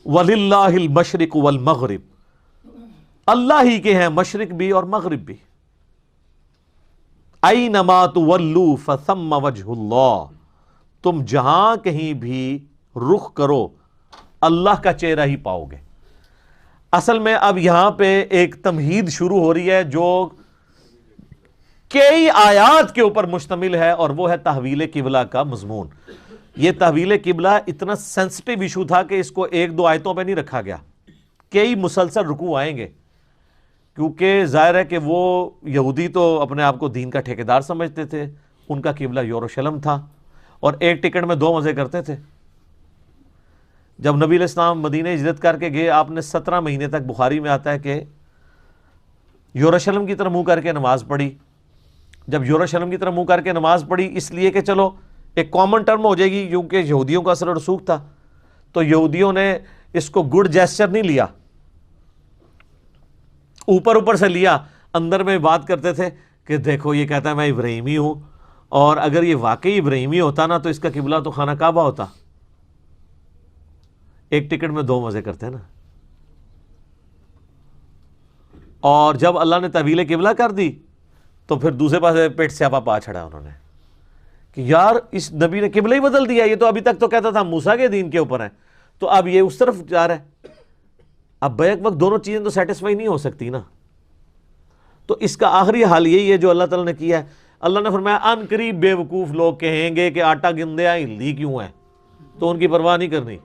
وَلِلَّهِ الْمَشْرِقُ وَالْمَغْرِبُ، اللہ ہی کے ہیں مشرق بھی اور مغرب بھی. أَيْنَمَا تُوَلُّوا فَثَمَّ وَجْهُ اللَّهِ، تم جہاں کہیں بھی رخ کرو اللہ کا چہرہ ہی پاؤ گے. اصل میں اب یہاں پہ ایک تمہید شروع ہو رہی ہے جو کئی آیات کے اوپر مشتمل ہے، اور وہ ہے تحویل قبلہ کا مضمون. یہ تحویل قبلہ اتنا سینسٹیو ایشو تھا کہ اس کو ایک دو آیتوں پہ نہیں رکھا گیا، کئی مسلسل رکوع آئیں گے، کیونکہ ظاہر ہے کہ وہ یہودی تو اپنے آپ کو دین کا ٹھیکیدار سمجھتے تھے، ان کا قبلہ یروشلم تھا، اور ایک ٹکٹ میں دو مزے کرتے تھے. جب نبی علیہ السلام مدینہ ہجرت کر کے گئے، آپ نے 17 مہینے تک، بخاری میں آتا ہے کہ یروشلم کی طرف منہ کر کے نماز پڑھی. جب یروشلم کی طرف منہ کر کے نماز پڑھی، اس لیے کہ چلو ایک کامن ٹرم ہو جائے گی، کیونکہ یہودیوں کا اثر و رسوخ تھا، تو یہودیوں نے اس کو گڈ جیسچر نہیں لیا، اوپر اوپر سے لیا، اندر میں بات کرتے تھے کہ دیکھو یہ کہتا ہے میں ابراہیمی ہوں، اور اگر یہ واقعی ابراہیمی ہوتا نا تو اس کا قبلہ تو خانہ کعبہ ہوتا. ایک ٹکٹ میں دو مزے کرتے ہیں نا. اور جب اللہ نے تحویل قبلہ کر دی تو پھر دوسرے پاس پیٹ سیاپا پا چھڑا انہوں نے کہ یار اس نبی نے قبلہ ہی بدل دیا، یہ تو ابھی تک تو کہتا تھا موسیٰ کے دین کے اوپر ہے، تو اب یہ اس طرف جا رہا ہے. اب بیک وقت دونوں چیزیں تو سیٹسفائی نہیں ہو سکتی نا. تو اس کا آخری حال یہی ہے جو اللہ تعالیٰ نے کیا ہے. اللہ نے فرمایا ان قریب بے وقوف لوگ کہیں گے کہ آٹا گندیا ہلدی کیوں ہے، تو ان کی پرواہ نہیں کرنی.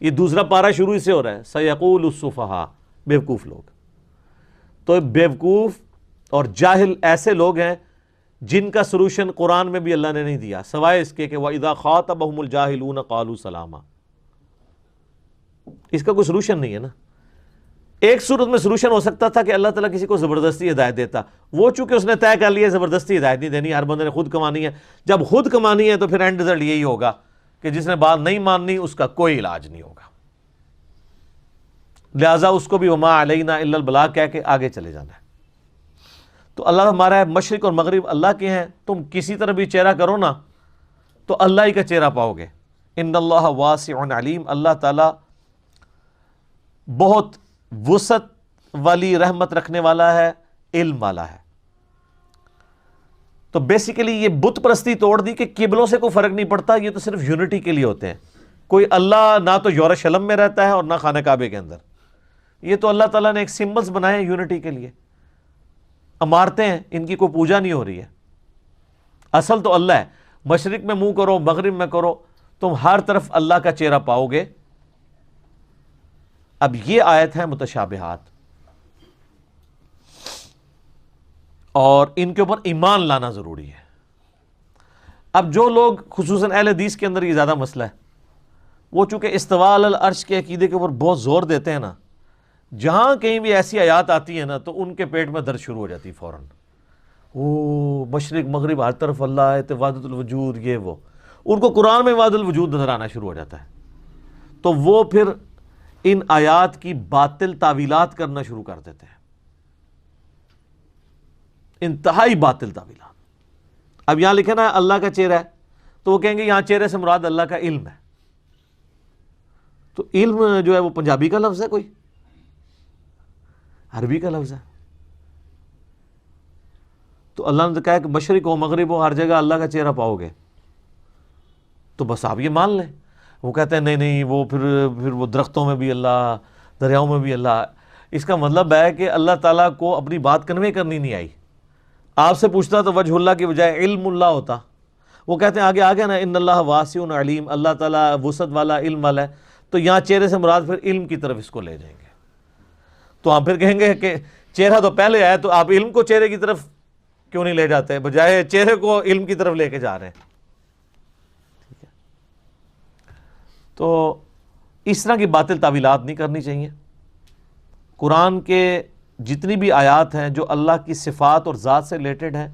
یہ دوسرا پارہ شروع اس سے ہو رہا ہے، سیقول السفہاء، بیوقوف لوگ. تو بیوقوف اور جاہل ایسے لوگ ہیں جن کا سلوشن قرآن میں بھی اللہ نے نہیں دیا، سوائے اس کے کہ وَإِذَا خَاطَبَهُمُ الْجَاهِلُونَ قَالُوا سَلَامًا. اس کا کوئی سلوشن نہیں ہے نا. ایک صورت میں سلوشن ہو سکتا تھا کہ اللہ تعالیٰ کسی کو زبردستی ہدایت دیتا، وہ چونکہ اس نے طے کر لیا زبردستی ہدایت نہیں دینی، ہر بندے نے خود کمانی ہے. جب خود کمانی ہے تو پھر اینڈ رزلٹ یہی ہوگا کہ جس نے بات نہیں ماننی اس کا کوئی علاج نہیں ہوگا. لہٰذا اس کو بھی وما علینا الا البلاغ کہہ کے آگے چلے جانا ہے. تو اللہ ہمارا ہے، مشرق اور مغرب اللہ کے ہیں، تم کسی طرح بھی چہرہ کرو نا تو اللہ ہی کا چہرہ پاؤ گے. ان اللہ واسع علیم، اللہ تعالیٰ بہت وسعت والی رحمت رکھنے والا ہے، علم والا ہے. تو بیسیکلی یہ بت پرستی توڑ دی کہ قبلوں سے کوئی فرق نہیں پڑتا، یہ تو صرف یونٹی کے لیے ہوتے ہیں. کوئی اللہ نہ تو یروشلم میں رہتا ہے اور نہ خانہ کعبے کے اندر، یہ تو اللہ تعالیٰ نے ایک سمبلز بنائے ہیں یونٹی کے لیے. عمارتیں ہیں، ان کی کوئی پوجا نہیں ہو رہی ہے. اصل تو اللہ ہے. مشرق میں منہ کرو، مغرب میں کرو، تم ہر طرف اللہ کا چہرہ پاؤ گے. اب یہ آیت ہے متشابہات، اور ان کے اوپر ایمان لانا ضروری ہے. اب جو لوگ خصوصاً اہل حدیث کے اندر یہ زیادہ مسئلہ ہے، وہ چونکہ استواء علی العرش کے عقیدے کے اوپر بہت زور دیتے ہیں نا، جہاں کہیں بھی ایسی آیات آتی ہیں نا تو ان کے پیٹ میں درد شروع ہو جاتی فوراً. او مشرق مغرب ہر طرف اللہ ہے، وحدت الوجود، یہ وہ، ان کو قرآن میں وحدت الوجود نظر آنا شروع ہو جاتا ہے. تو وہ پھر ان آیات کی باطل تعویلات کرنا شروع کر دیتے ہیں، انتہائی باطل تعویلات. اب یہاں لکھا نا اللہ کا چہرہ ہے، تو وہ کہیں گے یہاں چہرے سے مراد اللہ کا علم ہے. تو علم جو ہے وہ پنجابی کا لفظ ہے، کوئی عربی کا لفظ ہے. تو اللہ نے کہا کہ مشرق ہو مغرب ہو ہر جگہ اللہ کا چہرہ پاؤ گے، تو بس آپ یہ مان لیں. وہ کہتے ہیں نہیں نہیں، وہ پھر وہ درختوں میں بھی اللہ، دریاؤں میں بھی اللہ. اس کا مطلب ہے کہ اللہ تعالیٰ کو اپنی بات کنوے کرنی نہیں آئی. آپ سے پوچھتا تو وجہ اللہ کی بجائے علم اللہ ہوتا. وہ کہتے ہیں آگے نا ان اللہ واسع علیم، اللہ تعالیٰ وسعت والا، علم والا ہے. تو یہاں چہرے سے مراد پھر علم کی طرف اس کو لے جائیں گے. تو ہم پھر کہیں گے کہ چہرہ تو پہلے آیا، تو آپ علم کو چہرے کی طرف کیوں نہیں لے جاتے، بجائے چہرے کو علم کی طرف لے کے جا رہے ہیں. ٹھیک ہے، تو اس طرح کی باطل تعویلات نہیں کرنی چاہیے. قرآن کے جتنی بھی آیات ہیں جو اللہ کی صفات اور ذات سے ریلیٹڈ ہیں،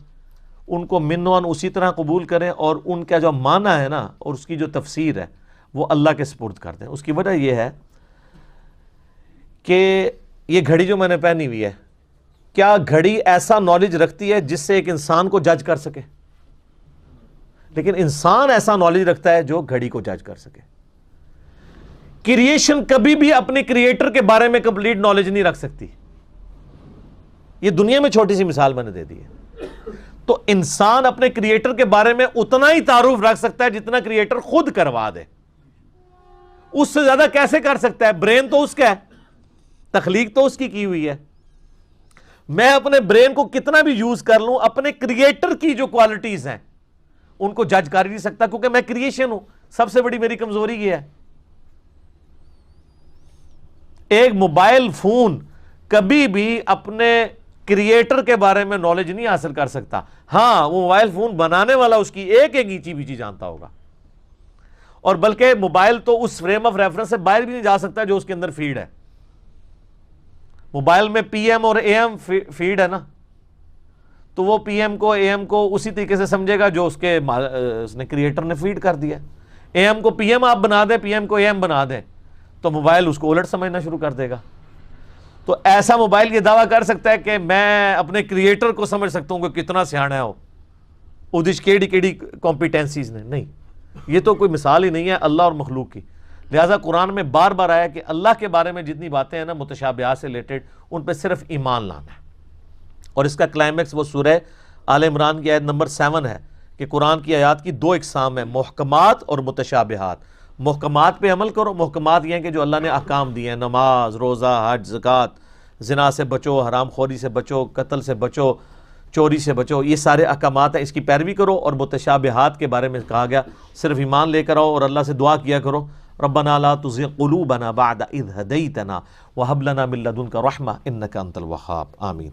ان کو من و عن اسی طرح قبول کریں، اور ان کا جو معنی ہے نا اور اس کی جو تفسیر ہے وہ اللہ کے سپرد کر دیں. اس کی وجہ یہ ہے کہ یہ گھڑی جو میں نے پہنی ہوئی ہے، کیا گھڑی ایسا نالج رکھتی ہے جس سے ایک انسان کو جج کر سکے؟ لیکن انسان ایسا نالج رکھتا ہے جو گھڑی کو جج کر سکے. کریشن کبھی بھی اپنے کریٹر کے بارے میں کمپلیٹ نالج نہیں رکھ سکتی. یہ دنیا میں چھوٹی سی مثال میں نے دے دی ہے. تو انسان اپنے کریٹر کے بارے میں اتنا ہی تعارف رکھ سکتا ہے جتنا کریٹر خود کروا دے. اس سے زیادہ کیسے کر سکتا ہے؟ برین تو اس کا ہے, تخلیق تو اس کی ہوئی ہے. میں اپنے برین کو کتنا بھی یوز کر لوں, اپنے کریٹر کی جو کوالٹیز ہیں ان کو جج کر ہی نہیں سکتا, کیونکہ میں کریشن ہوں. سب سے بڑی میری کمزوری یہ ہے. ایک موبائل فون کبھی بھی اپنے کریٹر کے بارے میں نالج نہیں حاصل کر سکتا. ہاں, وہ موبائل فون بنانے والا اس کی ایک اینچی بیچی جانتا ہوگا, اور بلکہ موبائل تو اس فریم آف ریفرنس سے باہر بھی نہیں جا سکتا جو اس کے اندر فیڈ ہے. موبائل میں پی ایم اور اے ایم فیڈ ہے نا, تو وہ پی ایم کو اے ایم کو اسی طریقے سے سمجھے گا جو اس نے کریٹر نے فیڈ کر دیا. اے ایم کو پی ایم آپ بنا دیں, پی ایم کو اے ایم بنا دیں, تو موبائل اس کو الٹ سمجھنا شروع کر دے گا. تو ایسا موبائل یہ دعویٰ کر سکتا ہے کہ میں اپنے کریٹر کو سمجھ سکتا ہوں کہ کتنا سیاح ہے وہ, ادھش کیڑی کمپیٹنسیز نے. نہیں, یہ تو کوئی مثال ہی نہیں ہے اللہ اور مخلوق کی. لہٰذا قرآن میں بار بار آیا کہ اللہ کے بارے میں جتنی باتیں ہیں نا متشابہات سے ریلیٹڈ, ان پہ صرف ایمان لانا ہے. اور اس کا کلائمیکس وہ سورہ آل عمران کی آیت نمبر 7 ہے کہ قرآن کی آیات کی 2 اقسام ہیں, محکمات اور متشابہات. محکمات پہ عمل کرو. محکمات یہ ہیں کہ جو اللہ نے احکام دیے ہیں, نماز, روزہ, حج, زکوٰۃ, زنا سے بچو, حرام خوری سے بچو, قتل سے بچو, چوری سے بچو, یہ سارے احکامات ہیں, اس کی پیروی کرو. اور متشابہات کے بارے میں کہا گیا صرف ایمان لے کر آؤ اور اللہ سے دعا کیا کرو, ربنا لا تزغ قلوبنا بعد اذ ہدیتنا وہب لنا من لدنک رحمہ انک انت الوہاب. آمین.